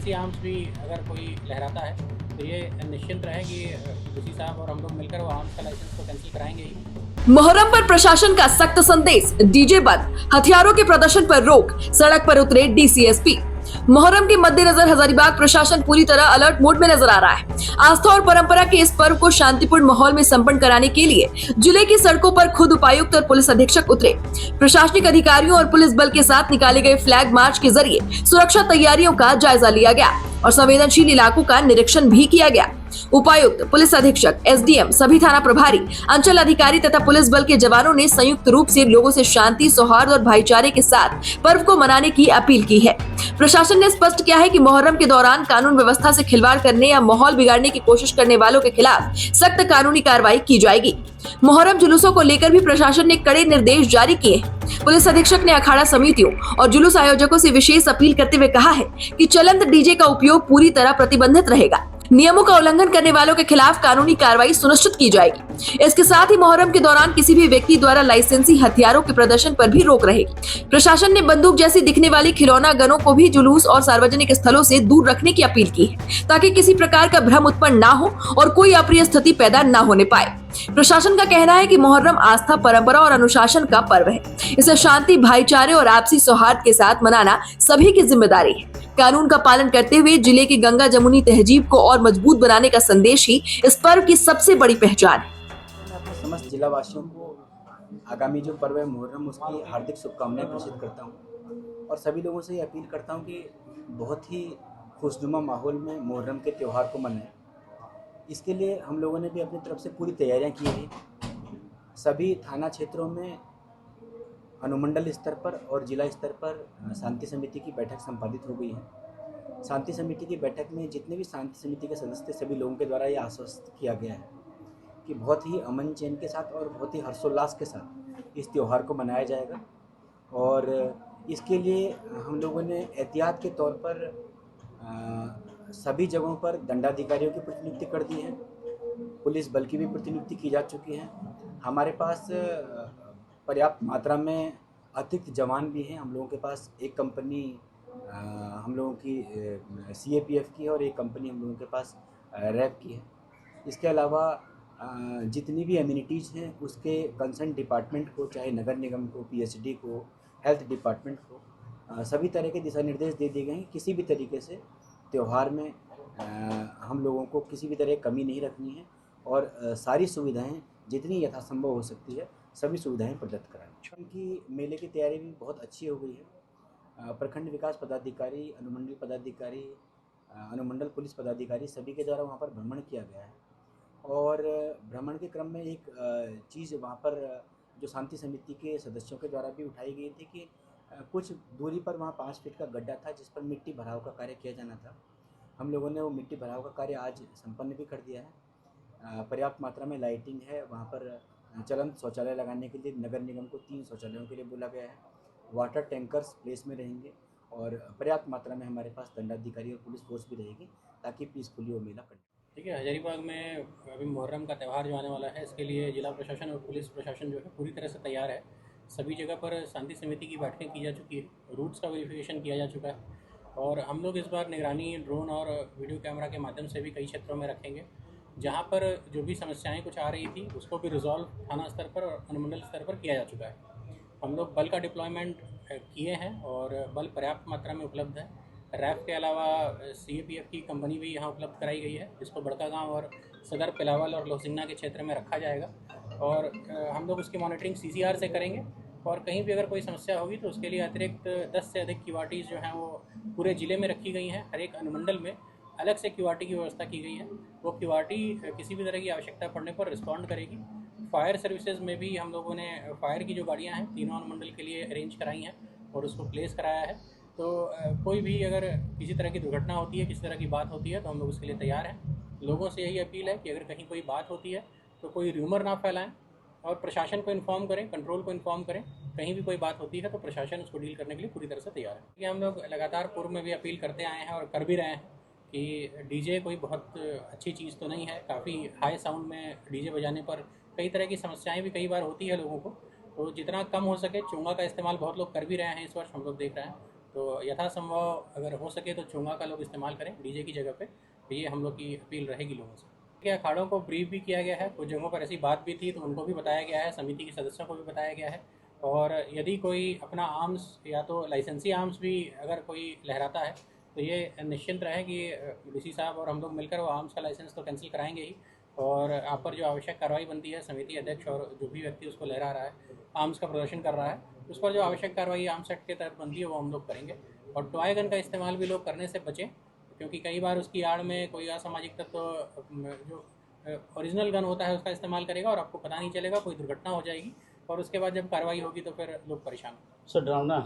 देसी आर्म्स भी अगर कोई लहराता है तो ये निश्चिंत रहे कि डीसी साहब और हम लोग मिलकर वो आर्म्स का लाइसेंस को कैंसिल कराएंगे ही। मुहर्रम पर प्रशासन का सख्त संदेश, डीजे बंद, हथियारों के प्रदर्शन पर रोक, सड़क पर उतरे डीसीएसपी। मुहर्रम के मद्देनजर हजारीबाग प्रशासन पूरी तरह अलर्ट मोड में नजर आ रहा है। आस्था और परंपरा के इस पर्व को शांतिपूर्ण माहौल में संपन्न कराने के लिए जिले की सड़कों पर खुद उपायुक्त और पुलिस अधीक्षक उतरे। प्रशासनिक अधिकारियों और पुलिस बल के साथ निकाले गए फ्लैग मार्च के जरिए सुरक्षा तैयारियों का जायजा लिया गया और संवेदनशील इलाकों का निरीक्षण भी किया गया। उपायुक्त, पुलिस अधीक्षक, एसडीएम, सभी थाना प्रभारी, अंचल अधिकारी तथा पुलिस बल के जवानों ने संयुक्त रूप से लोगों से शांति, सौहार्द और भाईचारे के साथ पर्व को मनाने की अपील की है। प्रशासन ने स्पष्ट किया है कि मुहर्रम के दौरान कानून व्यवस्था से खिलवाड़ करने या माहौल बिगाड़ने की कोशिश करने वालों के खिलाफ सख्त कानूनी कार्रवाई की जाएगी। मुहर्रम जुलूसों को लेकर भी प्रशासन ने कड़े निर्देश जारी किए हैं। पुलिस अधीक्षक ने अखाड़ा समितियों और जुलूस आयोजकों से विशेष अपील करते हुए कहा है कि चलंत डीजे का उपयोग पूरी तरह प्रतिबंधित रहेगा। नियमों का उल्लंघन करने वालों के खिलाफ कानूनी कार्रवाई सुनिश्चित की जाएगी। इसके साथ ही मुहर्रम के दौरान किसी भी व्यक्ति द्वारा लाइसेंसी हथियारों के प्रदर्शन पर भी रोक रहेगी। प्रशासन ने बंदूक जैसी दिखने वाली खिलौना गनों को भी जुलूस और सार्वजनिक स्थलों से दूर रखने की अपील की है, ताकि किसी प्रकार का भ्रम उत्पन्न न हो और कोई अप्रिय स्थिति पैदा न होने पाए। प्रशासन का कहना है कि मुहर्रम आस्था, परंपरा और अनुशासन का पर्व है। इसे शांति, भाईचारे और आपसी सौहार्द के साथ मनाना सभी की जिम्मेदारी है। कानून का पालन करते हुए जिले की गंगा जमुनी तहजीब को और मजबूत बनाने का संदेश ही इस पर्व की सबसे बड़ी पहचान है। मैं अपने समस्त जिला वासियों को आगामी जो पर्व है मुहर्रम, उसकी हार्दिक शुभकामनाएं प्रेषित करता हूं और सभी लोगों से ये अपील करता हूं कि बहुत ही खुशनुमा माहौल में मुहर्रम के त्यौहार को मनाएं। इसके लिए हम लोगों ने भी अपनी तरफ से पूरी तैयारियां की हैं। सभी थाना क्षेत्रों में अनुमंडल स्तर पर और जिला स्तर पर शांति समिति की बैठक संपादित हो गई है। शांति समिति की बैठक में जितने भी शांति समिति के सदस्य थे, सभी लोगों के द्वारा ये आश्वस्त किया गया है कि बहुत ही अमन चैन के साथ और बहुत ही हर्षोल्लास के साथ इस त्यौहार को मनाया जाएगा। और इसके लिए हम लोगों ने एहतियात के तौर पर सभी जगहों पर दंडाधिकारियों की प्रतिनियुक्ति कर दी है, पुलिस बल की भी प्रतिनियुक्ति की जा चुकी है। हमारे पास पर्याप्त मात्रा में अतिरिक्त जवान भी हैं। हम लोगों के पास एक कंपनी हम लोगों की सीएपीएफ की है और एक कंपनी हम लोगों के पास रैप की है। इसके अलावा जितनी भी एम्यूनिटीज़ हैं उसके कंसर्न डिपार्टमेंट को, चाहे नगर निगम को, पीएचडी को, हेल्थ डिपार्टमेंट को सभी तरह के दिशा निर्देश दे दिए गए हैं। किसी भी तरीके से त्यौहार में हम लोगों को किसी भी तरह की कमी नहीं रखनी है और सारी सुविधाएं जितनी यथासंभव हो सकती है सभी सुविधाएं प्रदत्त कराएं। उनकी मेले की तैयारी भी बहुत अच्छी हो गई है। प्रखंड विकास पदाधिकारी, अनुमंडल पदाधिकारी, अनुमंडल पुलिस पदाधिकारी सभी के द्वारा वहाँ पर भ्रमण किया गया है और भ्रमण के क्रम में एक चीज़ वहाँ पर जो शांति समिति के सदस्यों के द्वारा भी उठाई गई थी कि कुछ दूरी पर वहाँ 5 फीट का गड्ढा था जिस पर मिट्टी भराव का कार्य किया जाना था। हम लोगों ने वो मिट्टी भराव का कार्य आज संपन्न भी कर दिया है। पर्याप्त मात्रा में लाइटिंग है। वहाँ पर चलंत शौचालय लगाने के लिए नगर निगम को 3 शौचालयों के लिए बोला गया है। वाटर टैंकर्स प्लेस में रहेंगे और पर्याप्त मात्रा में हमारे पास दंडाधिकारी और पुलिस फोर्स भी रहेगी ताकि पीसफुली वो मेला कंटिन्यू। ठीक है, हजारीबाग में अभी मुहर्रम का त्यौहार जो आने वाला है, इसके लिए जिला प्रशासन और पुलिस प्रशासन जो है पूरी तरह से तैयार है। सभी जगह पर शांति समिति की बैठकें की जा चुकी है, रूट्स का वेरिफिकेशन किया जा चुका है और हम लोग इस बार निगरानी ड्रोन और वीडियो कैमरा के माध्यम से भी कई क्षेत्रों में रखेंगे। जहाँ पर जो भी समस्याएं कुछ आ रही थी उसको भी रिजॉल्व थाना स्तर पर और अनुमंडल स्तर पर किया जा चुका है। हम लोग बल का डिप्लॉयमेंट किए हैं और बल पर्याप्त मात्रा में उपलब्ध है। रैफ के अलावा सीएपीएफ की कंपनी भी यहाँ उपलब्ध कराई गई है, जिसको बड़कागांव और सदर, पिलावल और लोहसिंगना के क्षेत्र में रखा जाएगा और हम लोग उसकी मॉनिटरिंग सीसीआर से करेंगे और कहीं भी अगर कोई समस्या होगी तो उसके लिए अतिरिक्त 10 से अधिक क्यूआरटीज़ जो हैं वो पूरे ज़िले में रखी गई हैं। हर एक अनुमंडल में अलग से क्यूआरटी की व्यवस्था की गई है। वो क्यूआरटी किसी भी तरह की आवश्यकता पड़ने पर रिस्पॉन्ड करेगी। फायर सर्विसेज में भी हम लोगों ने फायर की जो गाड़ियाँ हैं तीनों अनुमंडल के लिए अरेंज कराई हैं और उसको प्लेस कराया है। तो कोई भी अगर किसी तरह की दुर्घटना होती है, किसी तरह की बात होती है तो हम लोग उसके लिए तैयार हैं। लोगों से यही अपील है कि अगर कहीं कोई बात होती है तो कोई र्यूमर ना फैलाएं और प्रशासन को इन्फॉर्म करें, कंट्रोल को इन्फॉर्म करें। कहीं भी कोई बात होती है तो प्रशासन उसको डील करने के लिए पूरी तरह से तैयार है। ये हम लोग लगातार पूर्व में भी अपील करते आए हैं और कर भी रहे हैं कि डीजे कोई बहुत अच्छी चीज़ तो नहीं है। काफ़ी हाई साउंड में डीजे बजाने पर कई तरह की समस्याएं भी कई बार होती है लोगों को। तो जितना कम हो सके चोंगा का इस्तेमाल बहुत लोग कर भी रहे हैं इस वर्ष, हम लोग देख रहे हैं। तो यथासंभव अगर हो सके तो चोंगा का लोग इस्तेमाल करें डीजे की जगह पे, तो ये हम लोग की अपील रहेगी लोगों से। क्या अखाड़ों को ब्रीफ भी किया गया है, कुछ जगहों पर ऐसी बात भी थी तो उनको भी बताया गया है, समिति के सदस्यों को भी बताया गया है। और यदि कोई अपना आर्म्स या तो लाइसेंसी आर्म्स भी अगर कोई लहराता है तो ये निश्चिंत रहे कि डीसी साहब और हम लोग मिलकर वो आर्म्स का लाइसेंस तो कैंसिल कराएंगे ही, और आप पर जो आवश्यक कार्रवाई बनती है समिति अध्यक्ष और जो भी व्यक्ति उसको लहरा रहा है, आर्म्स का प्रदर्शन कर रहा है, उस पर जो आवश्यक कार्रवाई आर्म्स एक्ट के तहत बनती है वो हम लोग करेंगे। और टॉय गन का इस्तेमाल भी लोग करने से बचें, क्योंकि कई बार उसकी आड़ में कोई असामाजिक तत्व जो ओरिजिनल गन होता है उसका इस्तेमाल करेगा और आपको पता नहीं चलेगा, कोई दुर्घटना हो जाएगी और उसके बाद जब कार्रवाई होगी तो फिर लोग परेशान होंगे। सर डरावना